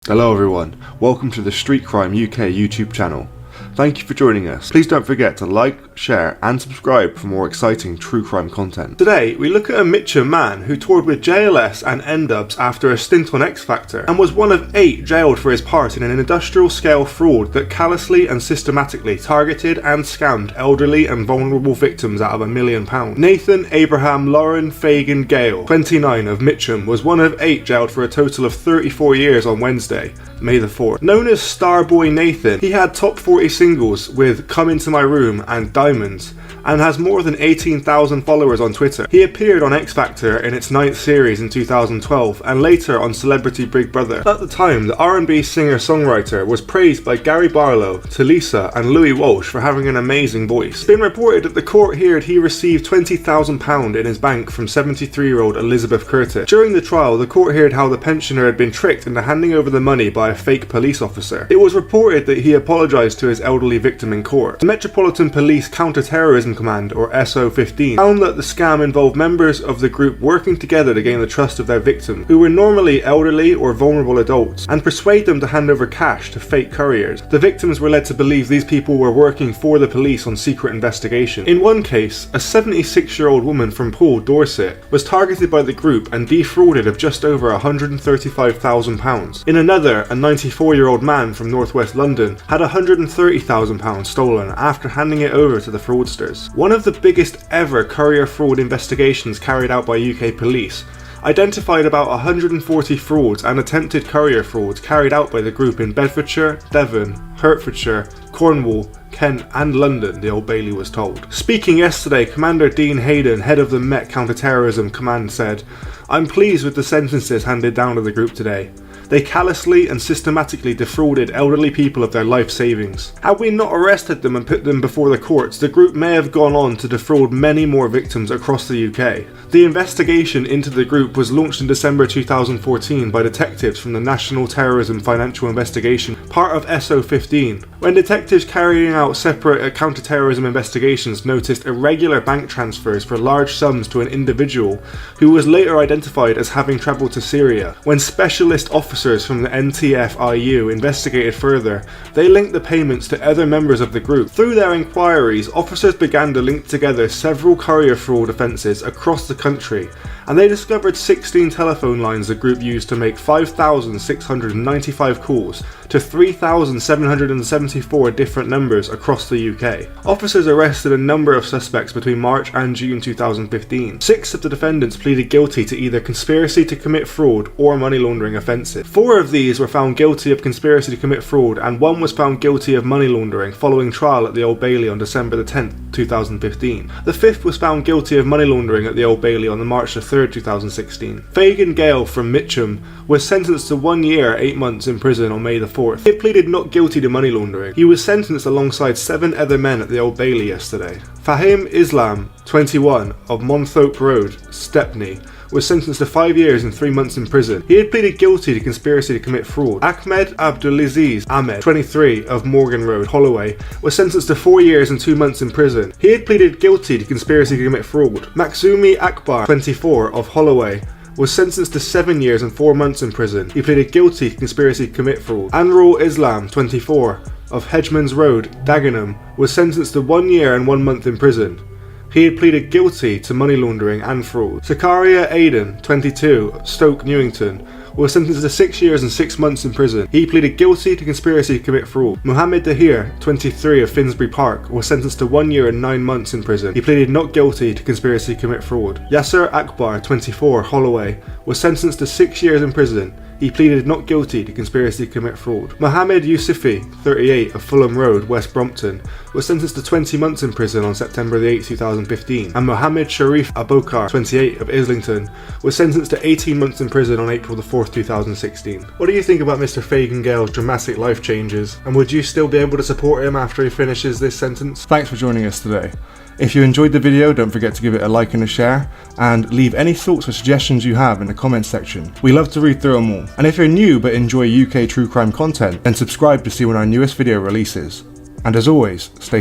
Hello everyone, welcome to the Street Crime UK YouTube channel. Thank you for joining us. Please don't forget to like, share and subscribe for more exciting true crime content. Today we look at a Mitcham man who toured with JLS and N-Dubs after a stint on X Factor and was one of 8 jailed for his part in an industrial scale fraud that callously and systematically targeted and scammed elderly and vulnerable victims out of £1 million. Nathan Abraham Lauren Fagan Gale, 29 of Mitcham, was one of 8 jailed for a total of 34 years on Wednesday, May the 4th. Known as Starboy Nathan, he had top 40 singles with Come Into My Room and Diamonds, and has more than 18,000 followers on Twitter. He appeared on X Factor in its 9th series in 2012 and later on Celebrity Big Brother. At the time, the R&B singer-songwriter was praised by Gary Barlow, Talisa and Louis Walsh for having an amazing voice. It's been reported that the court heard he received £20,000 in his bank from 73-year-old Elizabeth Curtis. During the trial, the court heard how the pensioner had been tricked into handing over the money by a fake police officer. It was reported that he apologised to his elderly victim in court. The Metropolitan Police Counter-Terrorism Command, or SO15, found that the scam involved members of the group working together to gain the trust of their victims, who were normally elderly or vulnerable adults, and persuade them to hand over cash to fake couriers. The victims were led to believe these people were working for the police on secret investigation. In one case, a 76-year-old woman from Poole, Dorset, was targeted by the group and defrauded of just over £135,000. In another, a 94-year-old man from northwest London had £130,000 stolen after handing it over to the fraudsters. One of the biggest ever courier fraud investigations carried out by UK police identified about 140 frauds and attempted courier frauds carried out by the group in Bedfordshire, Devon, Hertfordshire, Cornwall, Kent and London, the Old Bailey was told. Speaking yesterday, Commander Dean Hayden, head of the Met Counter-Terrorism Command, said, "I'm pleased with the sentences handed down to the group today. They callously and systematically defrauded elderly people of their life savings. Had we not arrested them and put them before the courts, the group may have gone on to defraud many more victims across the UK." The investigation into the group was launched in December 2014 by detectives from the National Terrorism Financial Investigation, part of SO15. When detectives carrying out separate counter-terrorism investigations noticed irregular bank transfers for large sums to an individual who was later identified as having travelled to Syria. When specialist officers from the NTF-IU investigated further, they linked the payments to other members of the group. Through their inquiries, officers began to link together several courier fraud offences across the country, and they discovered 16 telephone lines the group used to make 5,695 calls to 3,774 different numbers across the UK. Officers arrested a number of suspects between March and June 2015. 6 of the defendants pleaded guilty to either conspiracy to commit fraud or money laundering offences. 4 of these were found guilty of conspiracy to commit fraud, and 1 was found guilty of money laundering following trial at the Old Bailey on December 10th, 2015. The 5th was found guilty of money laundering at the Old Bailey on March 3rd, 2016. Fagan Gale from Mitcham was sentenced to 1 year, 8 months in prison on May the 4th. He pleaded not guilty to money laundering. He was sentenced alongside 7 other men at the Old Bailey yesterday. Fahim Islam, 21, of Monthope Road, Stepney, was sentenced to 5 years and 3 months in prison. He had pleaded guilty to conspiracy to commit fraud. Ahmed Abdulaziz Ahmed, 23, of Morgan Road, Holloway, was sentenced to 4 years and 2 months in prison. He had pleaded guilty to conspiracy to commit fraud. Maxumi Akbar, 24, of Holloway, was sentenced to 7 years and 4 months in prison. He pleaded guilty to conspiracy to commit fraud. Anrul Islam, 24, of Hedgemans Road, Dagenham, was sentenced to 1 year and 1 month in prison. He had pleaded guilty to money laundering and fraud. Zakaria Aiden, 22, of Stoke Newington, was sentenced to 6 years and 6 months in prison. He pleaded guilty to conspiracy to commit fraud. Mohammed Dahir, 23, of Finsbury Park, was sentenced to 1 year and 9 months in prison. He pleaded not guilty to conspiracy to commit fraud. Yasser Akbar, 24, Holloway, was sentenced to 6 years in prison. He pleaded not guilty to conspiracy to commit fraud. Mohammed Yusufi, 38, of Fulham Road, West Brompton, was sentenced to 20 months in prison on September 8, 2015, and Mohammed Sharif Abokar, 28, of Islington, was sentenced to 18 months in prison on April 4, 2016. What do you think about Mr. Fagan Gale's dramatic life changes, and would you still be able to support him after he finishes this sentence? Thanks for joining us today. If you enjoyed the video, don't forget to give it a like and a share, and leave any thoughts or suggestions you have in the comments section. We love to read through them all. And if you're new but enjoy UK true crime content, then subscribe to see when our newest video releases. And as always, stay